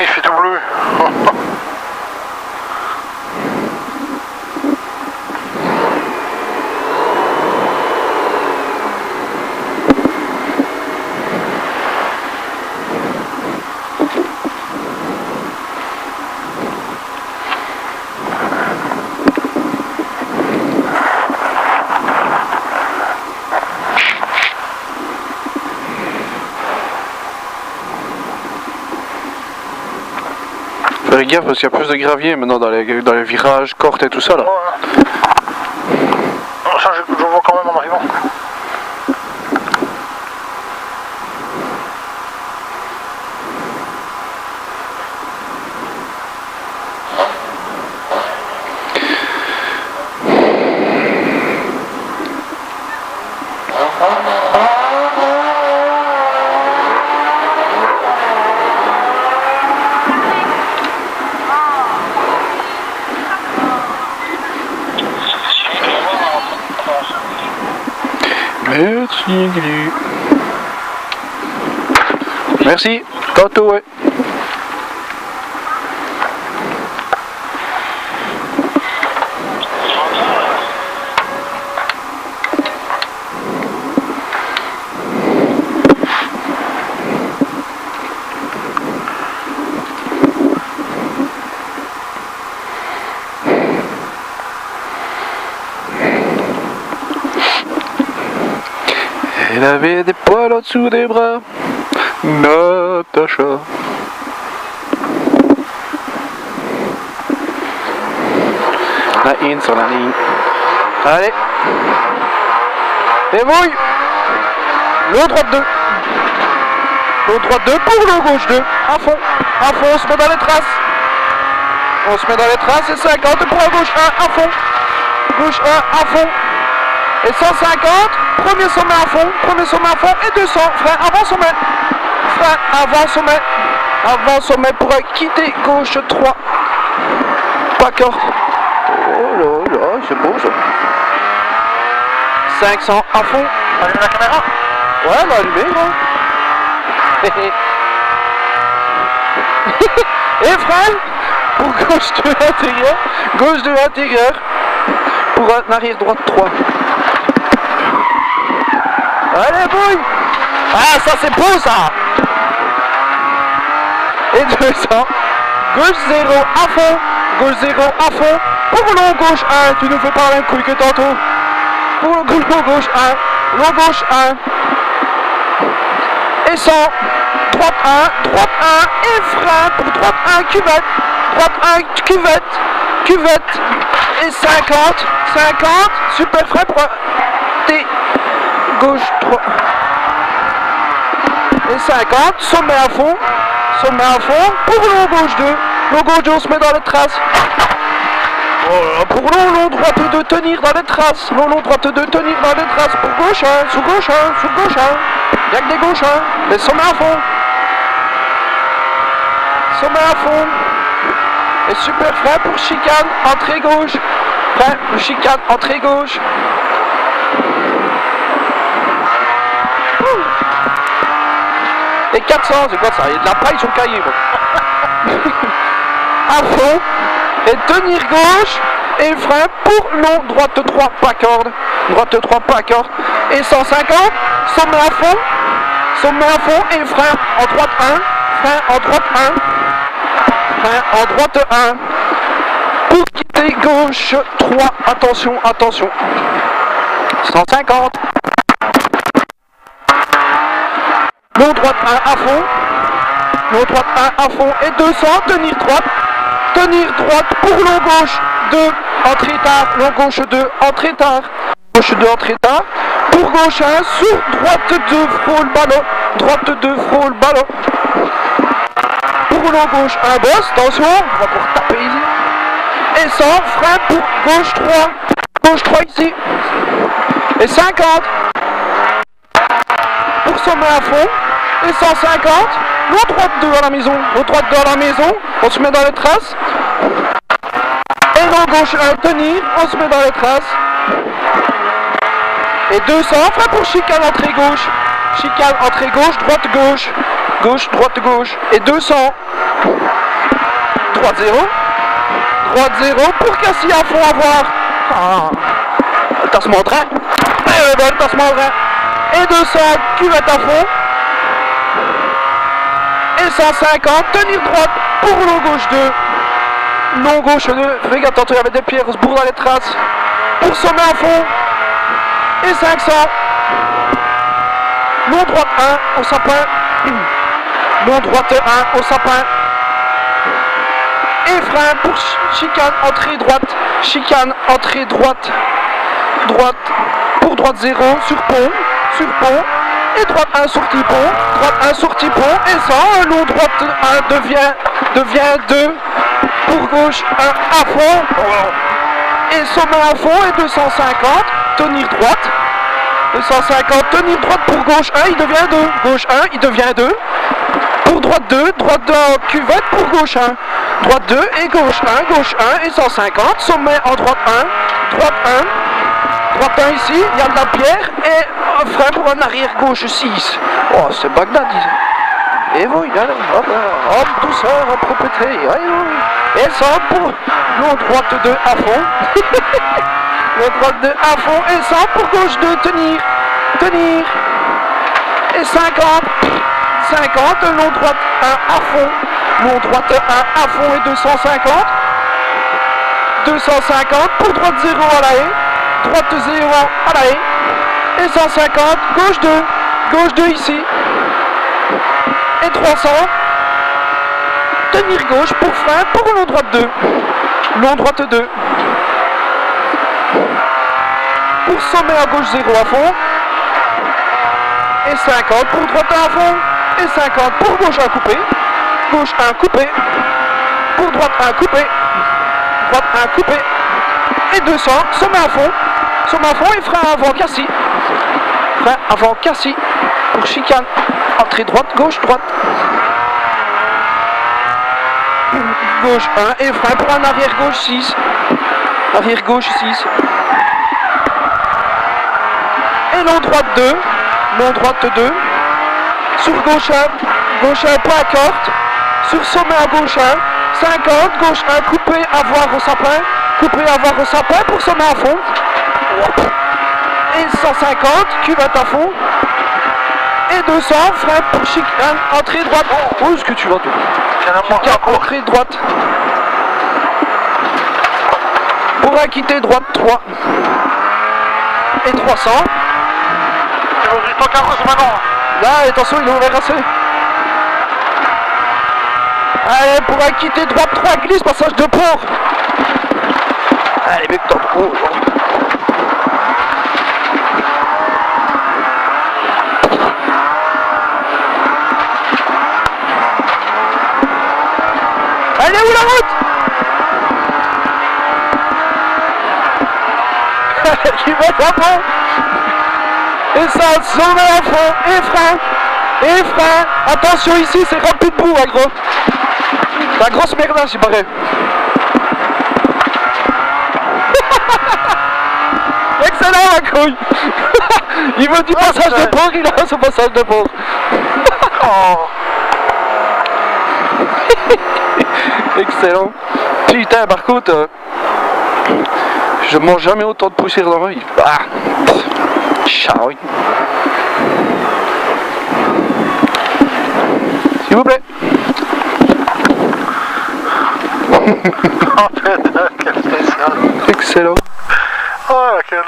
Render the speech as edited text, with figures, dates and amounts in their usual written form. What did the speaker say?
Il fait tout bleu. Fais gaffe parce qu'il y a plus de gravier maintenant dans les virages, cortes et tout ça là. Ouais. Ça je vois quand même en arrivant. Merci Glu. Merci, tantôt ouais. Elle avait des poils en dessous des bras, Natacha. La in sur la ligne. Allez. Débrouille. Le droite 2. Le droite 2 pour le gauche 2. À fond, on se met dans les traces. On se met dans les traces et 50 pour la gauche 1 à fond. Gauche 1 à fond. Et 150, premier sommet à fond, et 200, frein avant sommet pour quitter gauche 3, pas corde, oh là là, c'est beau ça, 500 à fond, Allume la caméra. Ouais, elle a allumé, et frein pour gauche 2 intérieur, pour un arrière droite 3. Allez, bouille! Ah, ça c'est beau ça! Et 200. Gauche 0 à fond. Gauche 0 à fond. Pour long gauche 1. Tu nous fais pas la même couille que tantôt. Pour long gauche 1. Long gauche 1. Et 100. Droite 1. Droite 1. Et frein pour droite 1. Cuvette. Droite 1. Cuvette. Cuvette. Et 50. 50. Super frein pour T. Gauche 3 et 50, sommet à fond, pour long gauche 2, long gauche 2 on se met dans les traces, pour long droite 2 tenir dans les traces, long droite 2 tenir dans les traces, pour gauche 1, sous gauche 1, il n'y a que des gauches 1, et sommet à fond, et super frein pour chicane, entrée gauche, frein, chicane, entrée gauche. Et 400, c'est quoi ça? Il y a de la paille sur le cahier, moi. À fond. Et tenir gauche. Et frein pour long. Droite 3, pas corde. Droite 3, pas corde. Et 150. Sommet à fond. Et frein en droite 1. Frein en droite 1. Frein en droite 1. Pour quitter gauche 3. Attention. 150. Long droite 1 à fond. Long droite 1 à fond. Et 200. Tenir droite pour long gauche 2. Entrée tard. Long gauche 2. Entrée tard. Gauche 2. Entrée tard. Pour gauche 1. Sur droite 2. Frôle ballon. Droite 2. Frôle ballon. Pour long gauche 1. Bosse. Attention. On va pouvoir taper ici. Et 100. Frein pour gauche 3. Gauche 3 ici. Et 50. Pour sommet à fond. Et 150, l'autre droite 2 à la maison, on se met dans les traces. Et l'autre gauche à tenir, on se met dans les traces. Et 200, frein pour chicane entrée gauche, droite gauche, et 200, Droite 0. Droite 0 pour Cassie à fond à voir. Ah. Le tassement en train. Le tassement en train. Et 200, cuvette à fond. Et 150, tenir droite pour long gauche 2. Long gauche 2. Fais gaffe, tantôt il y avait des pierres, on se bourre dans les traces. Pour sommet à fond. Et 500. Long droite 1 au sapin. Long droite 1 au sapin. Et frein pour chicane, entrée droite. Chicane, entrée droite. Droite pour droite 0 sur pont. Sur pont. Et droite 1 sortie pont. Droite 1 sortie pont. Et 100. Long droite 1 devient 2. Pour gauche 1 à fond. Et sommet à fond. Et 250. Tenir droite. 250. Tenir droite pour gauche 1. Il devient 2. Gauche 1. Il devient 2. Pour droite 2. Droite 2 en cuvette pour gauche 1. Droite 2 et gauche 1. Gauche 1 et 150. Sommet en droite 1. Droite 1. Droite 1 ici. Il y a de la pierre. Et un frein pour un arrière gauche 6. Oh, c'est Bagdad. Et oui, hop, hop, douceur, en propreté. Et ça pour long droite 2 à fond. Long droite 2 à fond. Et 100 pour gauche 2. Tenir. Tenir. Et 50. 50. Long droite 1 à fond. Long droite 1 à fond et 250. 250 pour droite 0 à la haie. Droite 0 à la haie. Et 150. Gauche 2. Gauche 2 ici. Et 300. Tenir gauche pour frein pour long droite 2. Long droite 2. Pour sommet à gauche 0 à fond. Et 50 pour droite 1 à fond. Et 50 pour gauche 1 coupé. Gauche 1 coupé. Pour droite 1 coupé. Droite 1 coupé. Et 200. Sommet à fond. Sommet à fond et frein avant Cassie. Frein avant Cassie. Pour chicane. Entrée droite, gauche, droite. Gauche 1 et frein pour un arrière gauche 6. Arrière gauche 6. Et long droite 2. Long droite 2. Sur gauche 1. Gauche 1 point corte. Sur sommet à gauche 1. 50. Gauche 1 coupé à voir au sapin. Coupé à voir au sapin pour sommet à fond. Et 150. Cuvette à fond. Et 200, frein pour chicane, entrée droite. Où est-ce que tu vas toi? Chicane, entrée droite. Pour acquitter droite 3. Et 300. Tu vas ouvrir ton carrosse maintenant. Là, attention, il est ouvert assez. Allez, pour acquitter droite 3, glisse, passage de port. Allez, mec, t'en trouves. Elle est où la route? Il va à fond. Et ça, sommet à fond. Et frein. Et frein. Attention ici, c'est rempli de boue, hein, gros. La grosse merde, il paraît. Excellent, la couille. Il veut du passage de port, il a son passage de port. Oh. Excellent. Putain, par contre, je mange jamais autant de poussière dans ma vie. Ah. Ciao. S'il vous plaît. Oh putain, quelle spéciale. Excellent. Oh laquelle.